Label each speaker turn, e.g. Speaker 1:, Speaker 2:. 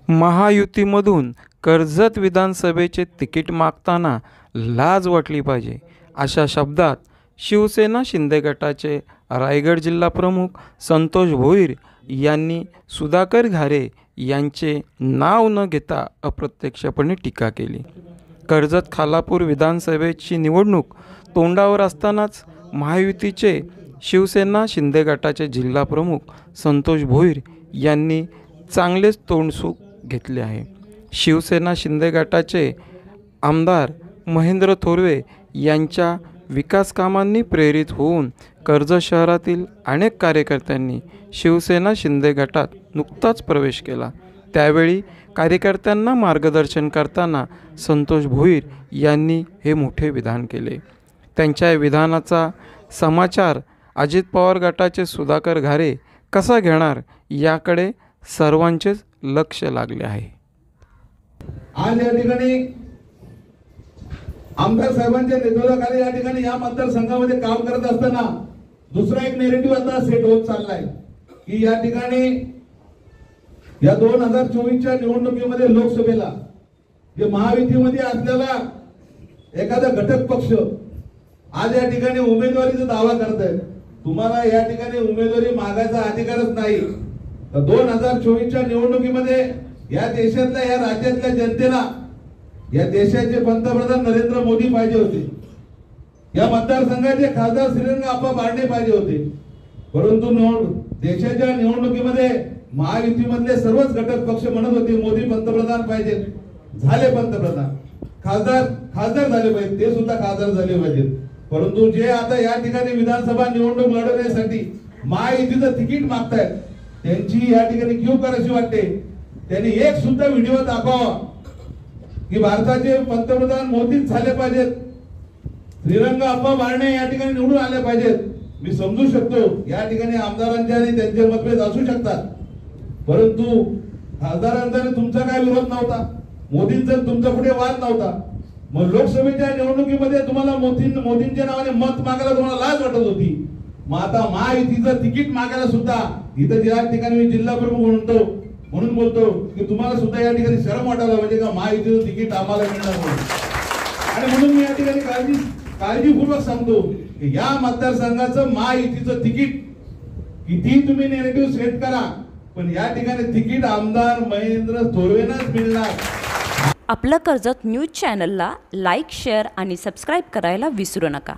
Speaker 1: महायुतीमधून कर्जत विधानसभेचे तिकीट मागताना लाज वाटली पाहिजे, अशा शब्दात शिवसेना शिंदे गटाचे रायगड जिल्हा प्रमुख संतोष भोईर यांनी सुधाकर घारे यांचे नाव न घेता अप्रत्यक्षपणे टीका केली। कर्जत खालापूर विधानसभेची निवडणूक तोंडावर असतानाच महायुतीचे शिवसेना शिंदे गटाचे जिल्हा प्रमुख संतोष भोईर यांनी चांगलेच तोंडसुख घेतले आहे। शिवसेना शिंदे गटाचे आमदार महेंद्र थोरवे यांच्या विकास कामांनी प्रेरित होऊन कर्जत शहरातील अनेक कार्यकर्त्यांनी शिवसेना शिंदे गटात नुकताच प्रवेश केला। त्यावेळी कार्यकर्त्यांना मार्गदर्शन करताना संतोष भोईर यांनी हे मोठे विधान केले। त्यांच्या विधानाचा समाचार अजित पवार गटाचे सुधाकर घारे कसा घेणार याकडे सर्वांचेच लक्ष लागले आहे।
Speaker 2: आज या ठिकाणी आमदार साहेबांच्या नेतृत्वाखाली या ठिकाणी या मतदारसंघामध्ये काम करत असताना दुसरा एक नेरेटिव्ह आता सेट होत चाललाय की या ठिकाणी या 2024च्या निवडणुकीमध्ये लोकसभेला जे महायुतीमध्ये असलेला एखादा घटक पक्ष आज या ठिकाणी उमेदवारीचा दावा करताय। तुम्हाला या ठिकाणी उमेदवारी मागायचा अधिकारच नाही। 2024च्या निवडणुकीमध्ये या देशातल्या या राज्यातल्या जनतेला या देशाचे पंतप्रधान नरेंद्र मोदी पाहिजे होते, या मतदारसंघाचे खासदार श्रीरंग अप्पा बारणे पाहिजे होते, परंतु देशाच्या निवडणुकीमध्ये महायुतीमधले सर्वच घटक पक्ष म्हणत होते मोदी पंतप्रधान पाहिजे, झाले पंतप्रधान, खासदार झाले पाहिजे, ते सुद्धा खासदार झाले पाहिजेत। परंतु जे आता या ठिकाणी विधानसभा निवडणूक लढवण्यासाठी महायुतीचं तिकीट मागतायत त्यांची या ठिकाणी क्यू करायची वाटते। त्यांनी एक सुद्धा व्हिडिओ दाखवा की भारताचे पंतप्रधान मोदीच झाले पाहिजेत, श्रीरंग अप्पा बारणे या ठिकाणी निवडून आले पाहिजेत। मी समजू शकतो या ठिकाणी आमदारांचे आणि त्यांचे मतभेद असू शकतात, परंतु खासदारांचा तुमचा काय विरोध नव्हता, मोदींचा तुमचा कुठे वाद नव्हता। मग लोकसभेच्या निवडणुकीमध्ये तुम्हाला मोदींच्या नावाने मत मागायला तुम्हाला लाज वाटत होती, मग आता महायुतीचं तिकीट मागायला सुद्धा इथं या ठिकाणी मी जिल्हा प्रमुख म्हणून बोलतो की तुम्हाला सुद्धा या ठिकाणी शरम वाटायला पाहिजे का महायुतीचं तिकीट आम्हाला मिळणार नाही। आणि म्हणून मी या ठिकाणी काळजीपूर्वक सांगतो की या मतदारसंघाचं महायुतीचं तिकीट किती तुम्ही नेरेटिव्ह सेट करा, पण या ठिकाणी तिकीट आमदार महेंद्र थोरवेंनाच मिळणार।
Speaker 3: आपलं कर्जत न्यूज चॅनलला लाईक, शेअर आणि सबस्क्राईब करायला विसरू नका।